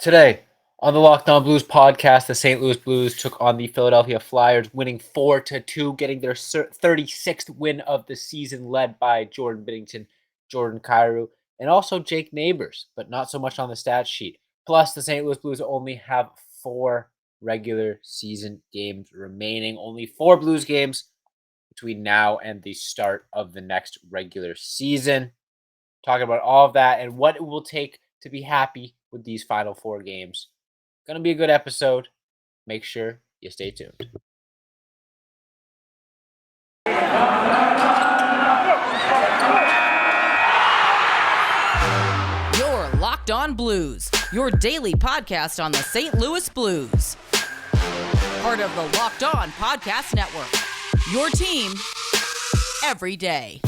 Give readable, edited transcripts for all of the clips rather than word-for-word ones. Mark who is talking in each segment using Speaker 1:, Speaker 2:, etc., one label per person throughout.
Speaker 1: Today on the Locked On Blues podcast, the St. Louis Blues took on the Philadelphia Flyers, winning 4-2, getting their 36th win of the season, led by Jordan Binnington, Jordan Kyrou, and also Jake Neighbours, but not so much on the stat sheet. Plus, the St. Louis Blues only have 4 regular season games remaining. Only 4 Blues games between now and the start of the next regular season. Talking about all of that and what it will take to be happy with these final 4 games. Gonna be a good episode. Make sure you stay tuned.
Speaker 2: You're Locked On Blues, your daily podcast on the St. Louis Blues. Part of the Locked On Podcast Network, your team every day.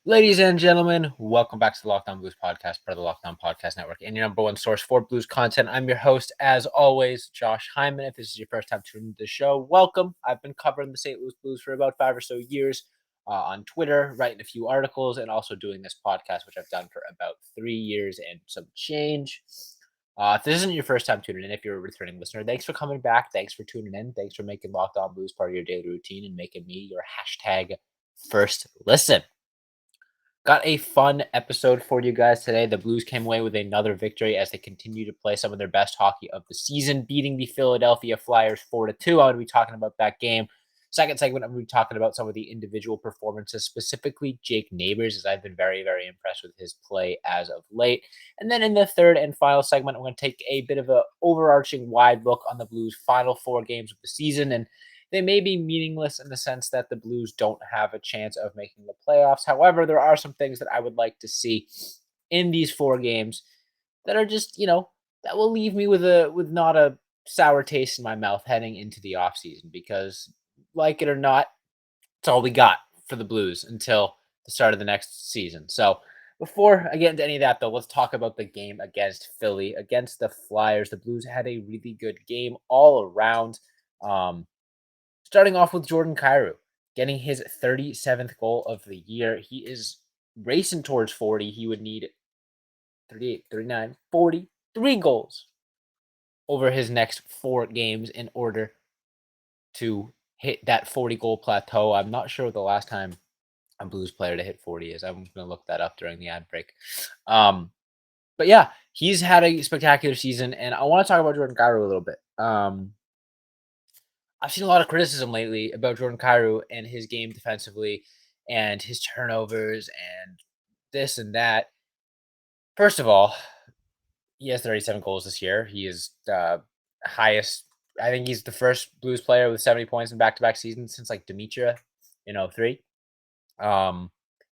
Speaker 1: Ladies and gentlemen, welcome back to the Locked On Blues podcast, part of the Locked On Podcast Network, and your number one source for Blues content. I'm your host, as always, Josh Hyman. If this is your first time tuning into the show, welcome. I've been covering the St. Louis Blues for about 5 or so years on Twitter, writing a few articles, and also doing this podcast, which I've done for about 3 years and some change. If this isn't your first time tuning in, if you're a returning listener, thanks for coming back. Thanks for tuning in. Thanks for making Locked On Blues part of your daily routine and making me your hashtag first listen. Got a fun episode for you guys today. The Blues came away with another victory as they continue to play some of their best hockey of the season, beating the Philadelphia Flyers 4-2. I'm going to be talking about that game. Second segment, I'm going to be talking about some of the individual performances, specifically Jake Neighbours, as I've been very, very impressed with his play as of late. And then in the third and final segment, I'm going to take a bit of an overarching wide look on the Blues' final 4 games of the season, and they may be meaningless in the sense that the Blues don't have a chance of making the playoffs. However, there are some things that I would like to see in these 4 games that are just, that will leave me with not a sour taste in my mouth heading into the offseason, because like it or not, it's all we got for the Blues until the start of the next season. So before I get into any of that, though, let's talk about the game against Philly, against the Flyers. The Blues had a really good game all around. Starting off with Jordan Kyrou, getting his 37th goal of the year. He is racing towards 40. He would need 38, 39, 43 goals over his next 4 games in order to hit that 40-goal plateau. I'm not sure what the last time a Blues player to hit 40 is. I'm going to look that up during the ad break. But yeah, he's had a spectacular season, and I want to talk about Jordan Kyrou a little bit. I've seen a lot of criticism lately about Jordan Kyrou and his game defensively and his turnovers and this and that. First of all, he has 37 goals this year. He is the highest. I think he's the first Blues player with 70 points in back-to-back seasons since like Dimitra in 03.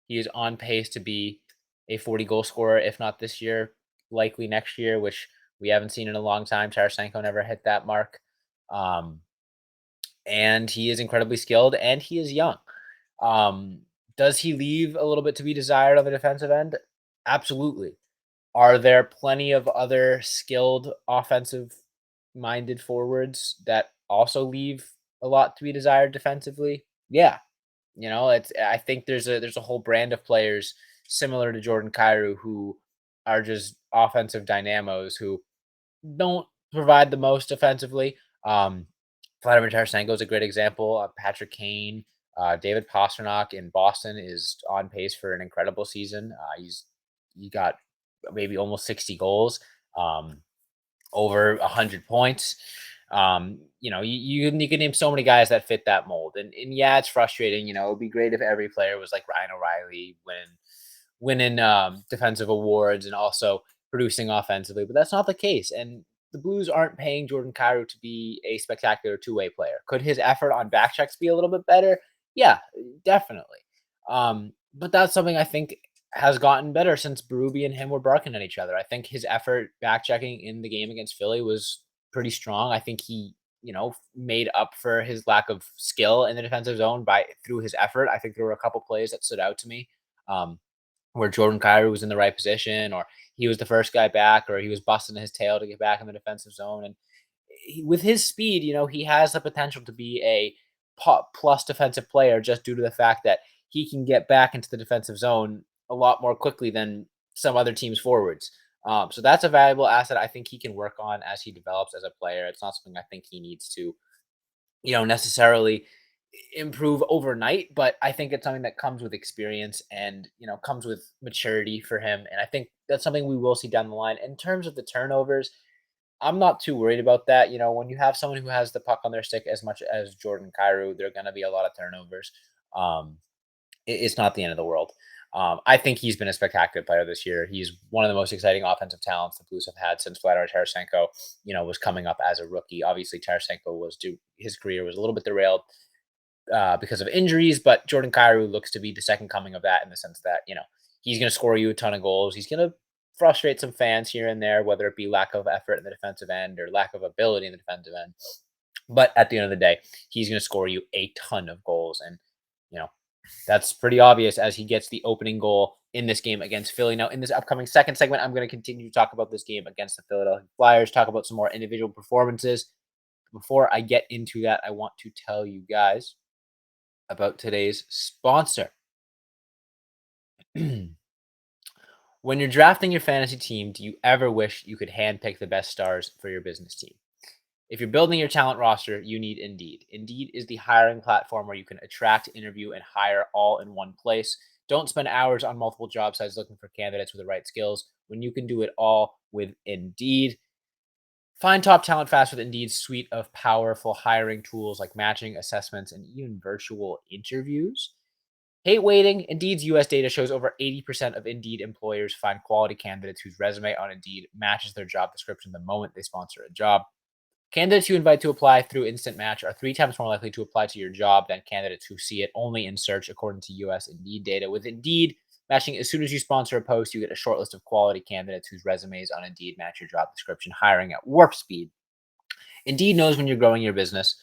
Speaker 1: He is on pace to be a 40-goal scorer, if not this year, likely next year, which we haven't seen in a long time. Tarasenko never hit that mark. And he is incredibly skilled, and he is young. Does he leave a little bit to be desired on the defensive end? Absolutely. Are there plenty of other skilled offensive-minded forwards that also leave a lot to be desired defensively? Yeah. I think there's a whole brand of players similar to Jordan Kyrou who are just offensive dynamos who don't provide the most offensively. Vladimir Tarasenko is a great example. Patrick Kane, David Pastrnak in Boston is on pace for an incredible season. He got maybe almost 60 goals, over 100 points. You can name so many guys that fit that mold. And yeah, it's frustrating. It would be great if every player was like Ryan O'Reilly winning defensive awards and also producing offensively, but that's not the case. And the Blues aren't paying Jordan Kyrou to be a spectacular two-way player. Could his effort on back checks be a little bit better? Yeah, definitely. But that's something I think has gotten better since Berube and him were barking at each other. I think his effort back checking in the game against Philly was pretty strong. I think he, made up for his lack of skill in the defensive zone through his effort. I think there were a couple plays that stood out to me. Where Jordan Kyrou was in the right position, or he was the first guy back, or he was busting his tail to get back in the defensive zone. And with his speed, he has the potential to be a plus defensive player just due to the fact that he can get back into the defensive zone a lot more quickly than some other teams' forwards. So that's a valuable asset I think he can work on as he develops as a player. It's not something I think he needs to, necessarily improve overnight, but I think it's something that comes with experience and, comes with maturity for him. And I think that's something we will see down the line. In terms of the turnovers, I'm not too worried about that. When you have someone who has the puck on their stick as much as Jordan Cairo, there are going to be a lot of turnovers. Um, it's not the end of the world. I think he's been a spectacular player this year. He's one of the most exciting offensive talents the Blues have had since Vladimir Tarasenko, was coming up as a rookie. Obviously, his career was a little bit derailed because of injuries, but Jordan Kyrou looks to be the second coming of that in the sense that, he's going to score you a ton of goals. He's going to frustrate some fans here and there, whether it be lack of effort in the defensive end or lack of ability in the defensive end. But at the end of the day, he's going to score you a ton of goals. And, you know, that's pretty obvious as he gets the opening goal in this game against Philly. Now, in this upcoming second segment, I'm going to continue to talk about this game against the Philadelphia Flyers, talk about some more individual performances. Before I get into that, I want to tell you guys about today's sponsor. When you're drafting your fantasy team, do you ever wish you could handpick the best stars for your business team? If you're building your talent roster, you need Indeed. Indeed is the hiring platform where you can attract, interview, and hire all in one place. Don't spend hours on multiple job sites looking for candidates with the right skills when you can do it all with Indeed. Find top talent fast with Indeed's suite of powerful hiring tools like matching, assessments, and even virtual interviews. Hate waiting. Indeed's US data shows over 80% of Indeed employers find quality candidates whose resume on Indeed matches their job description the moment they sponsor a job. Candidates you invite to apply through Instant Match are 3 times more likely to apply to your job than candidates who see it only in search, according to US Indeed data. With Indeed matching, as soon as you sponsor a post, you get a short list of quality candidates whose resumes on Indeed match your job description, hiring at warp speed. Indeed knows when you're growing your business.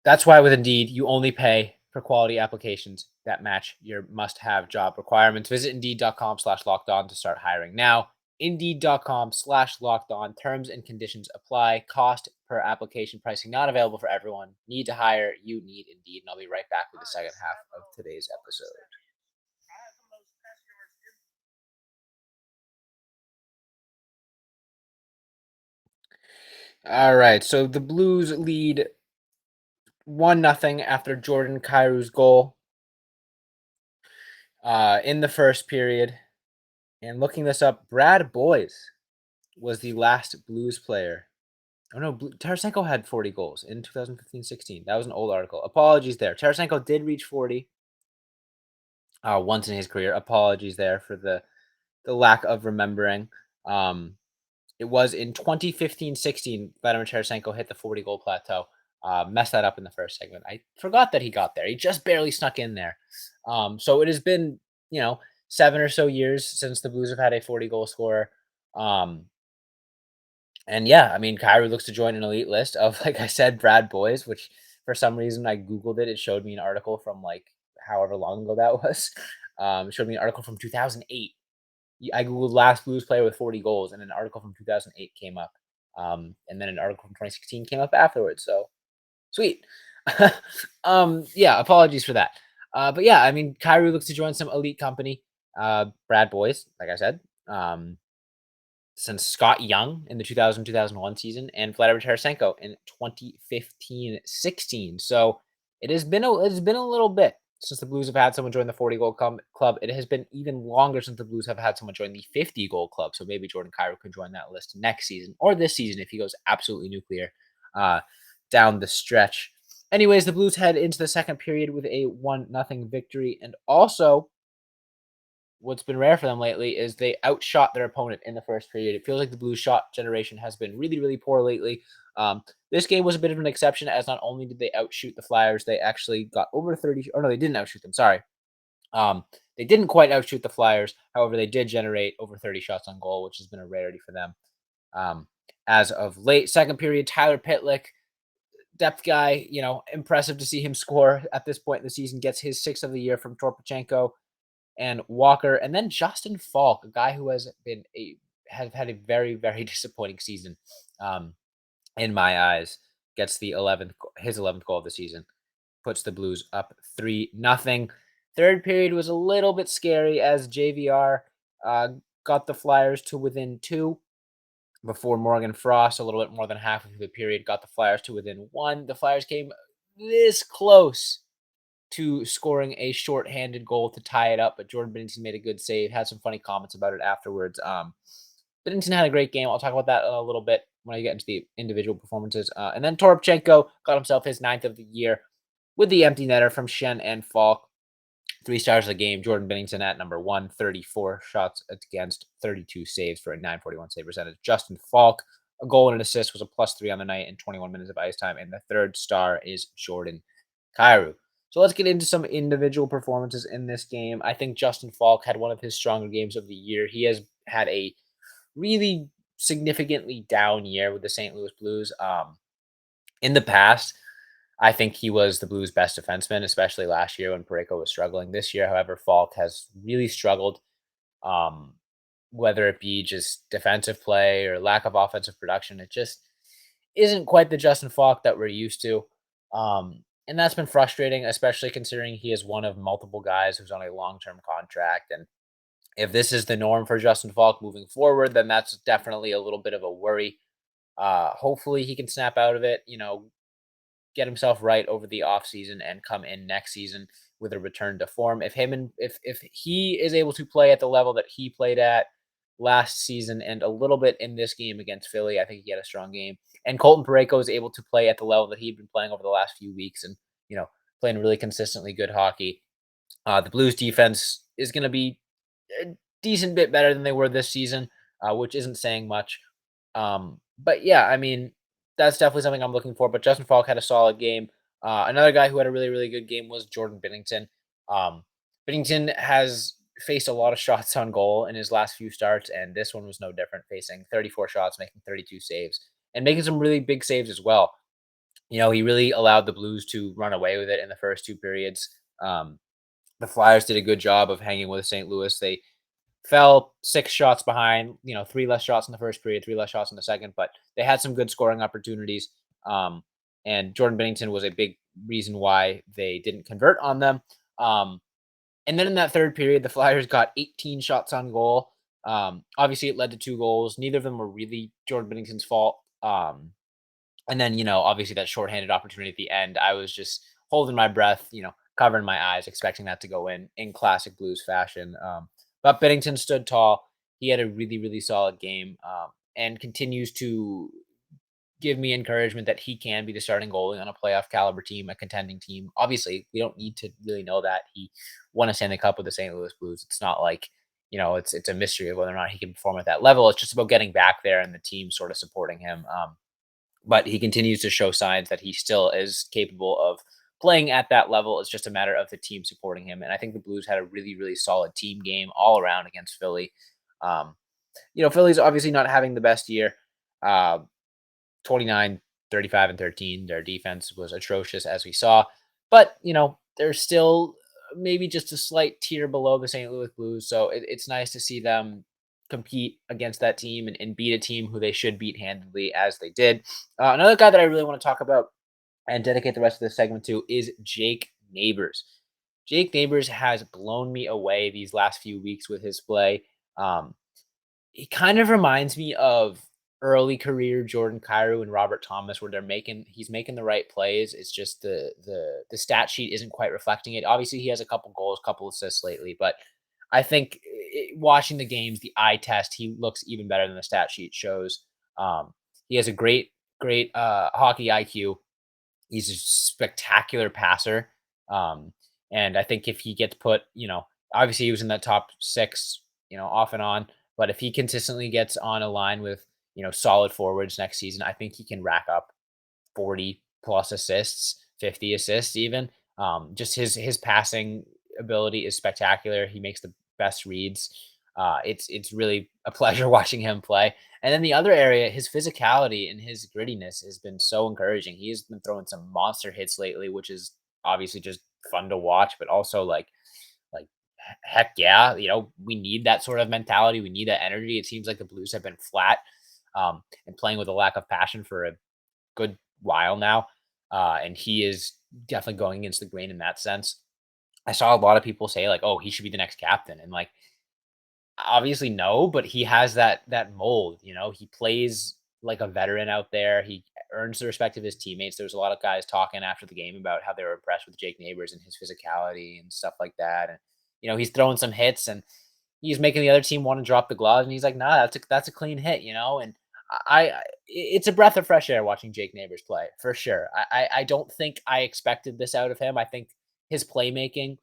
Speaker 1: That's why with Indeed, you only pay for quality applications that match your must-have job requirements. Visit Indeed.com/lockedon to start hiring now. Indeed.com/lockedon. Terms and conditions apply. Cost per application pricing not available for everyone. Need to hire? You need Indeed. And I'll be right back with the second half of today's episode. All right. So the Blues lead 1-0 after Jordan Kairou's goal in the first period. And looking this up, Brad Boyes was the last Blues player. Oh, no, Tarasenko had 40 goals in 2015-16. That was an old article. Apologies there. Tarasenko did reach 40 once in his career. Apologies there for the lack of remembering. It was in 2015-16, Vladimir Tarasenko hit the 40-goal plateau. Messed that up in the first segment. I forgot that he got there. He just barely snuck in there. So it has been, 7 or so years since the Blues have had a 40-goal scorer. And yeah, I mean, Kyrie looks to join an elite list of, like I said, Brad Boyes, which for some reason I Googled it. It showed me an article from like however long ago that was. It showed me an article from 2008. I Googled last Blues player with 40 goals, and an article from 2008 came up. And then an article from 2016 came up afterwards. So sweet. Yeah, apologies for that. But yeah, I mean, Kyrie looks to join some elite company. Brad Boyes, like I said. Since Scott Young in the 2000-2001 season and Vladimir Tarasenko in 2015-16. So it's been a little bit since the Blues have had someone join the 40-goal club. It has been even longer since the Blues have had someone join the 50-goal club. So maybe Jordan Kyrou could join that list next season or this season if he goes absolutely nuclear down the stretch. Anyways, the Blues head into the second period with a 1-0 victory, and also what's been rare for them lately is they outshot their opponent in the first period. It feels like the Blues shot generation has been really, really poor lately. This game was a bit of an exception, as not only did they outshoot the Flyers, they actually got over 30. Or no, they didn't outshoot them. Sorry. They didn't quite outshoot the Flyers. However, they did generate over 30 shots on goal, which has been a rarity for them. As of late, second period, Tyler Pitlick, depth guy, impressive to see him score at this point in the season, gets his 6th of the year from Torpachenko and Walker, and then Justin Faulk, a guy who has had a very, very disappointing season in my eyes. gets his 11th goal of the season, puts the Blues up 3-0. Third period was a little bit scary as JVR got the Flyers to within 2 before Morgan Frost, a little bit more than half of the period, got the Flyers to within 1. The Flyers came this close to scoring a shorthanded goal to tie it up, but Jordan Binnington made a good save, had some funny comments about it afterwards. Binnington had a great game. I'll talk about that a little bit when I get into the individual performances. And then Toropchenko got himself his 9th of the year with the empty netter from Schenn and Faulk. 3 stars of the game. Jordan Binnington at number 1, 34 shots against, 32 saves for a 941 save percentage. Justin Faulk, a goal and an assist, was a +3 on the night in 21 minutes of ice time. And the third star is Jordan Kyrou. So let's get into some individual performances in this game. I think Justin Faulk had one of his stronger games of the year. He has had a really significantly down year with the St. Louis Blues. In the past, I think he was the Blues' best defenseman, especially last year when Parayko was struggling. This year, however, Faulk has really struggled, um, whether it be just defensive play or lack of offensive production. It just isn't quite the Justin Faulk that we're used to. And that's been frustrating, especially considering he is one of multiple guys who's on a long-term contract. And if this is the norm for Justin Faulk moving forward, then that's definitely a little bit of a worry. Hopefully he can snap out of it, get himself right over the offseason and come in next season with a return to form. If he is able to play at the level that he played at last season and a little bit in this game against Philly, I think he had a strong game. And Colton Parayko is able to play at the level that he'd been playing over the last few weeks and, playing really consistently good hockey. The Blues defense is going to be a decent bit better than they were this season, which isn't saying much. But yeah, I mean, that's definitely something I'm looking for. But Justin Faulk had a solid game. Another guy who had a really, really good game was Jordan Binnington. Binnington has faced a lot of shots on goal in his last few starts, and this one was no different, facing 34 shots, making 32 saves, and making some really big saves as well. He really allowed the Blues to run away with it in the first 2 periods. The Flyers did a good job of hanging with St. Louis. They fell 6 shots behind, 3 less shots in the first period, 3 less shots in the second, but they had some good scoring opportunities. And Jordan Binnington was a big reason why they didn't convert on them. And then in that third period, the Flyers got 18 shots on goal. Obviously, it led to 2 goals. Neither of them were really Jordan Binnington's fault. And then, obviously that shorthanded opportunity at the end, I was just holding my breath, covering my eyes, expecting that to go in classic Blues fashion. But Binnington stood tall. He had a really, really solid game, and continues to give me encouragement that he can be the starting goalie on a playoff caliber team, a contending team. Obviously, we don't need to really know that. He won a Stanley Cup with the St. Louis Blues. It's not like, it's a mystery of whether or not he can perform at that level. It's just about getting back there and the team sort of supporting him. But he continues to show signs that he still is capable of playing at that level. It's just a matter of the team supporting him. And I think the Blues had a really, really solid team game all around against Philly. Philly's obviously not having the best year. 29, 35, and 13. Their defense was atrocious, as we saw. But, they're still maybe just a slight tier below the St. Louis Blues. So it's nice to see them compete against that team and beat a team who they should beat handedly, as they did. Another guy that I really want to talk about and dedicate the rest of this segment to is Jake Neighbours. Jake Neighbours has blown me away these last few weeks with his play. He kind of reminds me of early career Jordan Kyrou and Robert Thomas, where he's making the right plays. It's just the stat sheet isn't quite reflecting it. Obviously, he has a couple goals, couple assists lately, but I think watching the games, the eye test, he looks even better than the stat sheet shows. He has a great hockey IQ. He's a spectacular passer. And I think if he gets put, obviously he was in that top 6, off and on, but if he consistently gets on a line with, solid forwards next season, I think he can rack up 40 plus assists, 50 assists even. Just his passing ability is spectacular. He makes the best reads. It's really a pleasure watching him play. And then the other area, his physicality and his grittiness has been so encouraging. He has been throwing some monster hits lately, which is obviously just fun to watch, but also like heck yeah, we need that sort of mentality. We need that energy. It seems like the Blues have been flat, and playing with a lack of passion for a good while now, and he is definitely going against the grain in that sense. I saw a lot of people say like, "Oh, he should be the next captain," and like, obviously no, but he has that mold. He plays like a veteran out there. He earns the respect of his teammates. There was a lot of guys talking after the game about how they were impressed with Jake Neighbours and his physicality and stuff like that. And he's throwing some hits and he's making the other team want to drop the gloves. And he's like, "Nah, that's a clean hit," And it's a breath of fresh air watching Jake Neighbours play for sure. I don't think I expected this out of him. I think his playmaking.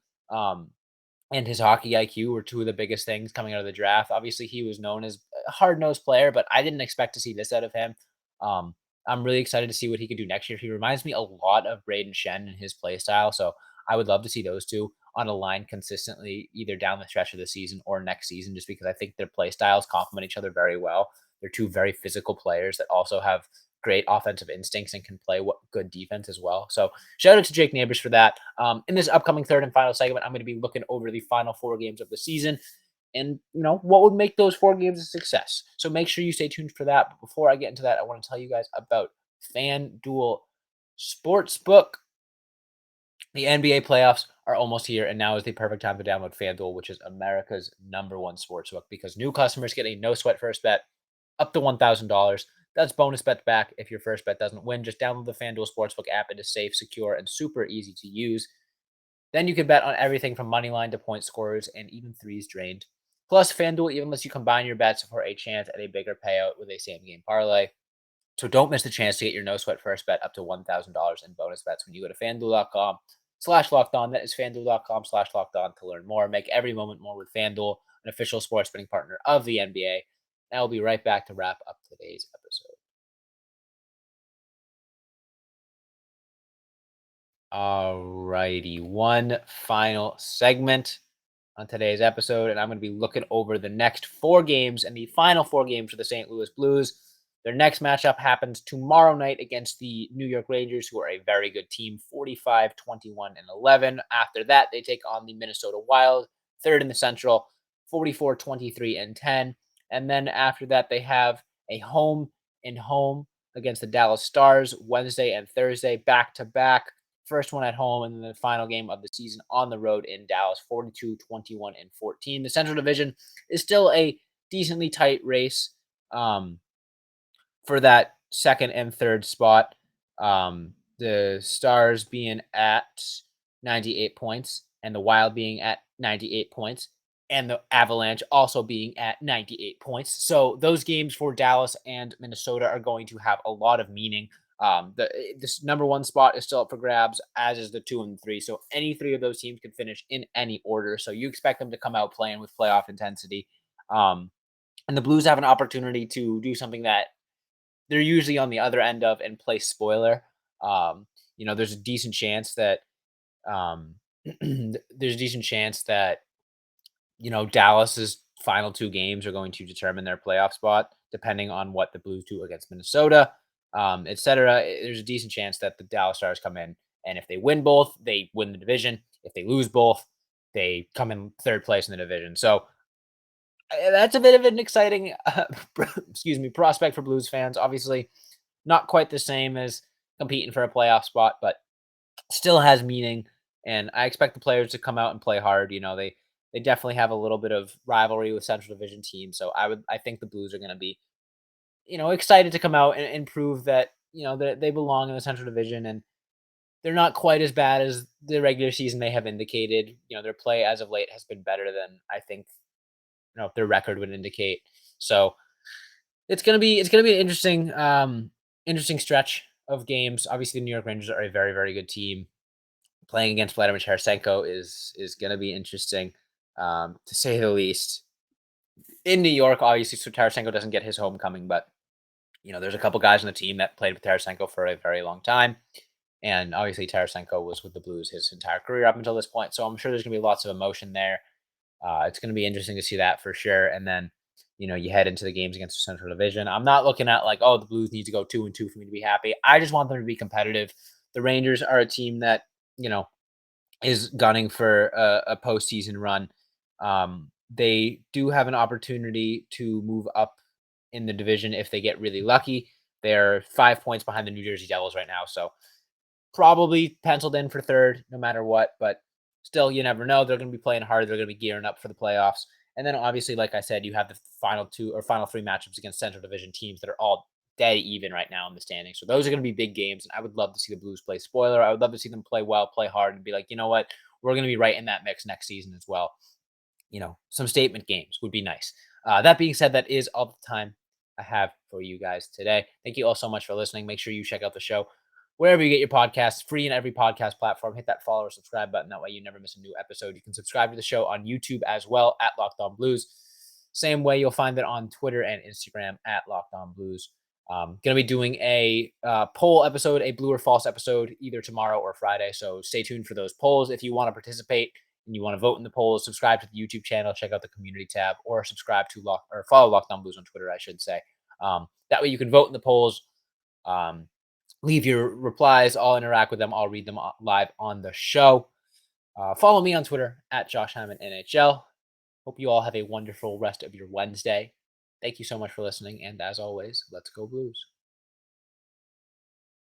Speaker 1: And his hockey IQ were two of the biggest things coming out of the draft. Obviously, he was known as a hard-nosed player, but I didn't expect to see this out of him. Um, I'm really excited to see what he could do next year. He reminds me a lot of Braden Shen in his play style, so I would love to see those two on a line consistently, either down the stretch of the season or next season, just because I think their play styles complement each other very well. They're two very physical players that also have great offensive instincts and can play good defense as well. So shout out to Jake Neighbours for that. In this upcoming third and final segment, I'm going to be looking over the final 4 games of the season and what would make those 4 games a success. So make sure you stay tuned for that. But before I get into that, I want to tell you guys about FanDuel Sportsbook. The NBA playoffs are almost here, and now is the perfect time to download FanDuel, which is America's #1 sportsbook, because new customers get a no sweat first bet up to $1,000. That's bonus bets back if your first bet doesn't win. Just download the FanDuel Sportsbook app. It is safe, secure, and super easy to use. Then you can bet on everything from money line to point scorers and even threes drained. Plus, FanDuel even lets you combine your bets for a chance at a bigger payout with a same game parlay. So don't miss the chance to get your no sweat first bet up to $1,000 in bonus bets when you go to fanduel.com/lockedon. That is fanduel.com/lockedon to learn more. Make every moment more with FanDuel, an official sports betting partner of the NBA. And I'll be right back to wrap up today's episode. Alrighty, one final segment on today's episode, and I'm going to be looking over the next 4 games and the final 4 games for the St. Louis Blues. Their next matchup happens tomorrow night against the New York Rangers, who are a very good team, 45, 21, and 11. After that, they take on the Minnesota Wild, third in the Central, 44, 23, and 10. And then after that, they have a home and home against the Dallas Stars Wednesday and Thursday, back to back. First one at home, and then the final game of the season on the road in Dallas, 42, 21, and 14. The Central Division is still a decently tight race for that second and third spot. The Stars being at 98 points, and the Wild being at 98 points, and the Avalanche also being at 98 points. So those games for Dallas and Minnesota are going to have a lot of meaning. This #1 spot is still up for grabs, as is the 2 and 3. So any 3 of those teams can finish in any order. So you expect them to come out playing with playoff intensity. And the Blues have an opportunity to do something that they're usually on the other end of and play spoiler. There's a decent chance that um, there's a decent chance that Dallas's final 2 games are going to determine their playoff spot, depending on what the Blues do against Minnesota, etc. There's a decent chance that the Dallas Stars come in, and if they win both, they win the division. If they lose both, they come in third place in the division. So that's a bit of an exciting, prospect for Blues fans. Obviously, not quite the same as competing for a playoff spot, but still has meaning. And I expect the players to come out and play hard. They definitely have a little bit of rivalry with Central Division teams. So I think the Blues are going to be, excited to come out and prove that, that they belong in the Central Division, and they're not quite as bad as the regular season they have indicated. Their play as of late has been better than I think, their record would indicate. So it's gonna be an interesting stretch of games. Obviously, the New York Rangers are a very, very good team. Playing against Vladimir Tarasenko is gonna be interesting, to say the least. In New York, obviously, so Tarasenko doesn't get his homecoming, but there's a couple guys on the team that played with Tarasenko for a very long time. And obviously, Tarasenko was with the Blues his entire career up until this point. So I'm sure there's gonna be lots of emotion there. It's going to be interesting to see that for sure. And then, you head into the games against the Central Division. I'm not looking at like, oh, the Blues need to go 2-2 for me to be happy. I just want them to be competitive. The Rangers are a team that, is gunning for a postseason run. They do have an opportunity to move up in the division if they get really lucky. They're 5 points behind the New Jersey Devils right now, so probably penciled in for third no matter what, but still, you never know. They're going to be playing hard. They're going to be gearing up for the playoffs. And then obviously, like I said, you have the final 3 matchups against Central Division teams that are all dead even right now in the standings. So those are going to be big games, and I would love to see the Blues play spoiler. I would love to see them play well, play hard, and be like, you know what, we're going to be right in that mix next season as well. Some statement games would be nice. That being said, that is all the time I have for you guys today. Thank you all so much for listening. Make sure you check out the show wherever you get your podcasts, free in every podcast platform. Hit that follow or subscribe button. That way you never miss a new episode. You can subscribe to the show on YouTube as well at Locked On Blues. Same way you'll find it on Twitter and Instagram at Locked On Blues. Going to be doing a poll episode, a blue or false episode, either tomorrow or Friday. So stay tuned for those polls. If you want to participate and you want to vote in the polls, subscribe to the YouTube channel, check out the community tab, or subscribe to follow Locked On Blues on Twitter, I should say. That way you can vote in the polls. Leave your replies. I'll interact with them. I'll read them live on the show. Follow me on Twitter at Josh Hyman NHL. Hope you all have a wonderful rest of your Wednesday. Thank you so much for listening. And as always, let's go Blues.